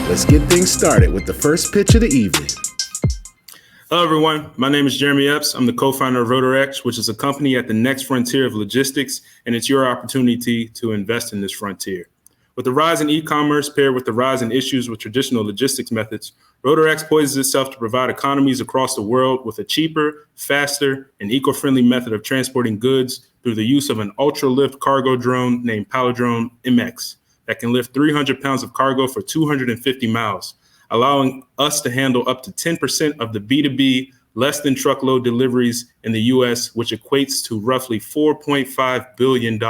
Let's get things started with the first pitch of the evening. Hello, everyone. My name is Jeremy Epps. I'm the co-founder of Rotor, which is a company at the next frontier of logistics, and it's your opportunity to invest in this frontier. With the rise in e-commerce paired with the rise in issues with traditional logistics methods, Rotor poises itself to provide economies across the world with a cheaper, faster, and eco-friendly method of transporting goods through the use of an ultra-lift cargo drone named Palindrome MX that can lift 300 pounds of cargo for 250 miles, allowing us to handle up to 10% of the B2B less than truckload deliveries in the US, which equates to roughly $4.5 billion.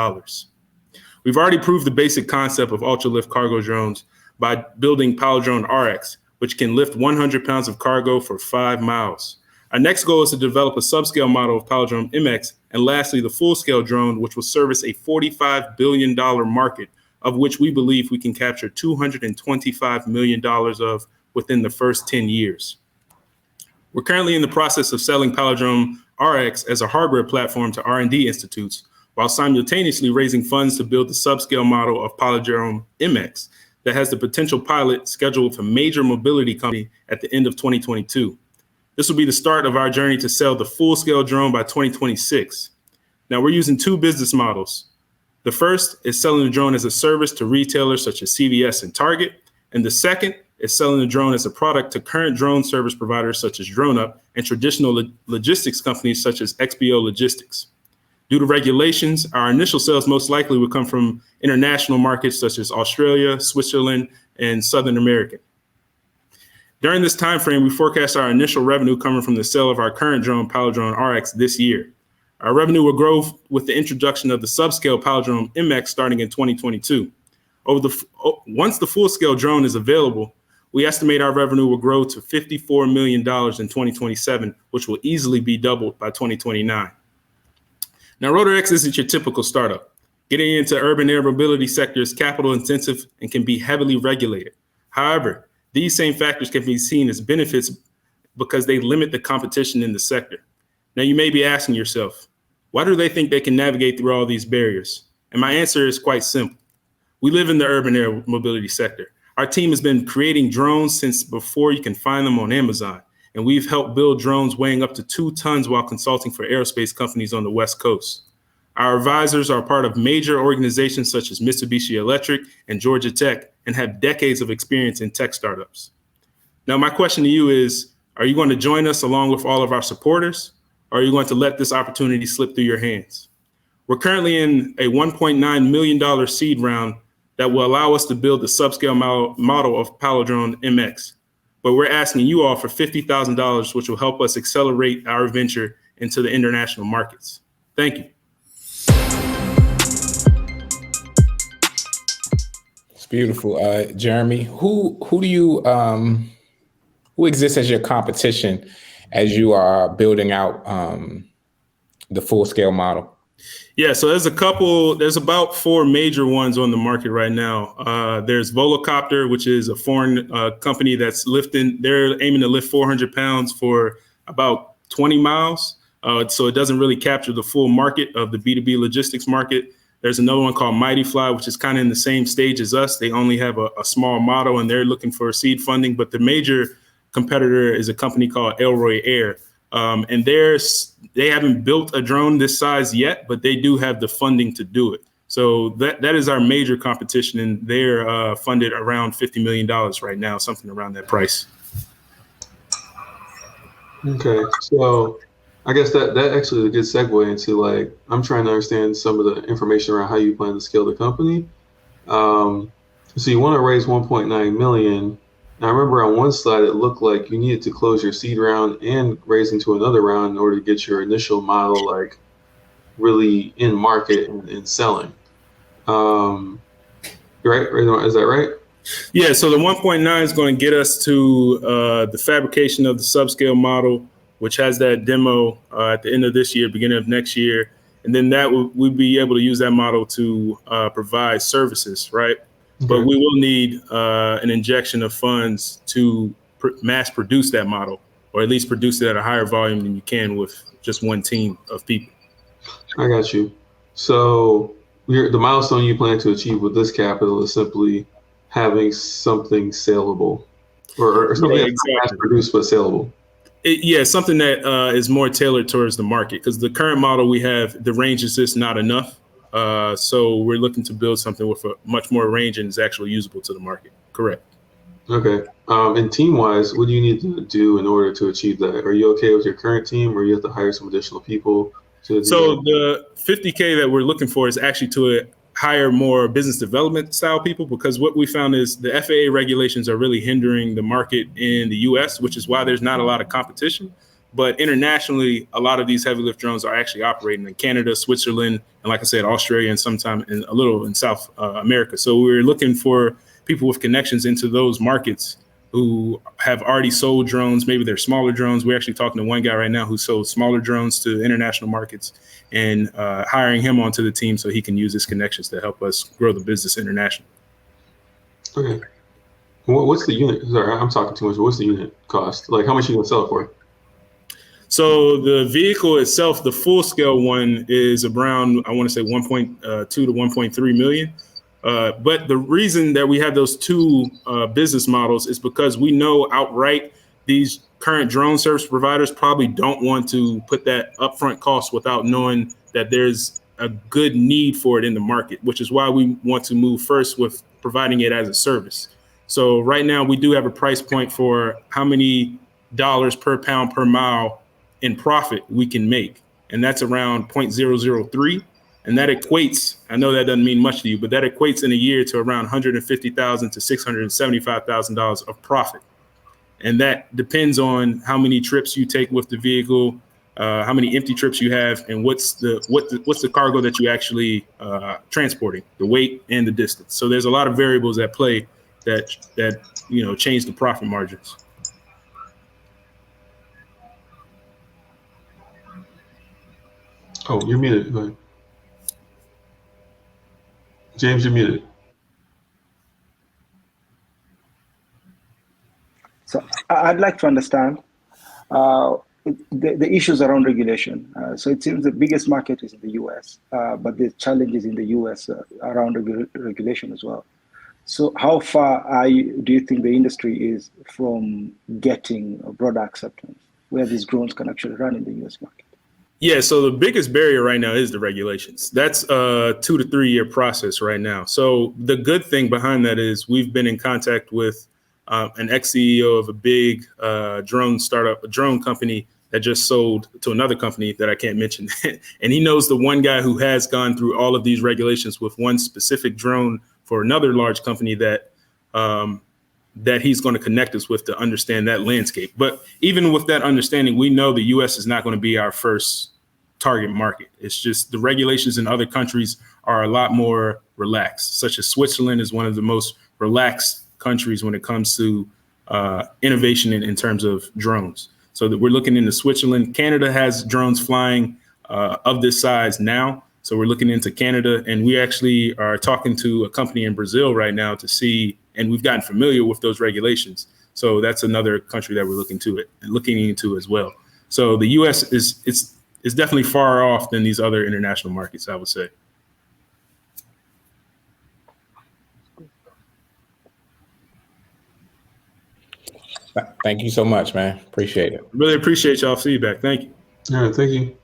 We've already proved the basic concept of ultra-lift cargo drones by building Palindrome RX, which can lift 100 pounds of cargo for 5 miles. Our next goal is to develop a subscale model of Palindrome MX, and lastly, the full-scale drone, which will service a $45 billion market, of which we believe we can capture $225 million of within the first 10 years. We're currently in the process of selling Palindrome RX as a hardware platform to R&D institutes, while simultaneously raising funds to build the subscale model of Palindrome MX that has the potential pilot scheduled for major mobility company at the end of 2022. This will be the start of our journey to sell the full-scale drone by 2026. Now, we're using two business models. The first is selling the drone as a service to retailers such as CVS and Target, and the second is selling the drone as a product to current drone service providers such as DroneUp and traditional logistics companies such as XPO Logistics. Due to regulations, our initial sales most likely would come from international markets such as Australia, Switzerland, and Southern America. During this time frame, we forecast our initial revenue coming from the sale of our current drone, Palindrome RX, this year. Our revenue will grow with the introduction of the subscale Palindrome MX starting in 2022. Once the full-scale drone is available, we estimate our revenue will grow to $54 million in 2027, which will easily be doubled by 2029. Now, Rotor isn't your typical startup. Getting into urban air mobility sector is capital intensive and can be heavily regulated. However, these same factors can be seen as benefits because they limit the competition in the sector. Now, you may be asking yourself, why do they think they can navigate through all these barriers? And my answer is quite simple. We live in the urban air mobility sector. Our team has been creating drones since before you can find them on Amazon. And we've helped build drones weighing up to 2 tons while consulting for aerospace companies on the West Coast. Our advisors are part of major organizations such as Mitsubishi Electric and Georgia Tech and have decades of experience in tech startups. Now, my question to you is, are you going to join us along with all of our supporters? Or are you going to let this opportunity slip through your hands? We're currently in a $1.9 million seed round that will allow us to build the subscale model of Palindrome MX. But we're asking you all for $50,000, which will help us accelerate our venture into the international markets. Thank you. It's beautiful. Jeremy, who do you who exists as your competition as you are building out the full scale model? Yeah, so there's about 4 major ones on the market right now. There's Volocopter, which is a foreign company they're aiming to lift 400 pounds for about 20 miles. So it doesn't really capture the full market of the B2B logistics market. There's another one called Mighty Fly, which is kind of in the same stage as us. They only have a small model and they're looking for seed funding, but the major competitor is a company called Elroy Air. And they haven't built a drone this size yet, but they do have the funding to do it. So that is our major competition, and they're funded around $50 million right now, something around that price. Okay, so I guess that actually is a good segue into, like, I'm trying to understand some of the information around how you plan to scale the company. So you want to raise 1.9 million. Now, I remember on one slide, it looked like you needed to close your seed round and raise into another round in order to get your initial model, like, really in market and selling. Right? Is that right? Yeah, so the 1.9 is going to get us to the fabrication of the subscale model, which has that demo at the end of this year, beginning of next year. And then we'll be able to use that model to provide services, right? Okay. But we will need an injection of funds to mass produce that model, or at least produce it at a higher volume than you can with just one team of people. I got you. So the milestone you plan to achieve with this capital is simply having something saleable, or something Yeah, that's not mass exactly. produced but saleable. Yeah, something that is more tailored towards the market, because the current model we have, the range is just not enough. So we're looking to build something with a much more range and is actually usable to the market. Correct. Okay. And team-wise, what do you need to do in order to achieve that? Are you okay with your current team, or you have to hire some additional people to do So that? the 50K that we're looking for is actually to hire more business development style people, because what we found is the FAA regulations are really hindering the market in the US, which is why there's not a lot of competition. But internationally, a lot of these heavy lift drones are actually operating in Canada, Switzerland, and like I said, Australia, and sometime in a little in South America. So we're looking for people with connections into those markets who have already sold drones. Maybe they're smaller drones. We're actually talking to one guy right now who sold smaller drones to international markets, and hiring him onto the team so he can use his connections to help us grow the business internationally. Okay. What's the unit? Sorry, I'm talking too much. But what's the unit cost? Like, how much are you gonna sell it for? So the vehicle itself, the full scale one, is around, I want to say 1.2 to 1.3 million. But the reason that we have those two business models is because we know outright these current drone service providers probably don't want to put that upfront cost without knowing that there's a good need for it in the market, which is why we want to move first with providing it as a service. So right now we do have a price point for how many dollars per pound per mile in profit we can make, and that's around 0.003. And that equates, I know that doesn't mean much to you, but that equates in a year to around $150,000 to $675,000 of profit. And that depends on how many trips you take with the vehicle, how many empty trips you have, and what's the cargo that you actually transporting, the weight and the distance. So there's a lot of variables at play that change the profit margins. Oh, you're muted. Go ahead. James, you're muted. So I'd like to understand the issues around regulation. So it seems the biggest market is in the US, but the challenges in the US around regulation as well. So how far do you think the industry is from getting a broader acceptance where these drones can actually run in the US market? Yeah, so the biggest barrier right now is the regulations. That's a 2 to 3 year process right now. So the good thing behind that is we've been in contact with an ex-CEO of a big drone startup, a drone company that just sold to another company that I can't mention. And he knows the one guy who has gone through all of these regulations with one specific drone for another large company that he's going to connect us with to understand that landscape. But even with that understanding, we know the US is not going to be our first target market. It's just the regulations in other countries are a lot more relaxed, such as Switzerland is one of the most relaxed countries when it comes to innovation in terms of drones. So that we're looking into Switzerland. Canada has drones flying of this size now. So we're looking into Canada, and we actually are talking to a company in Brazil right now to see, and we've gotten familiar with those regulations. So that's another country that we're looking into as well. So the U.S. is definitely far off than these other international markets, I would say. Thank you so much, man. Appreciate it. Really appreciate y'all feedback. Thank you. All right, thank you.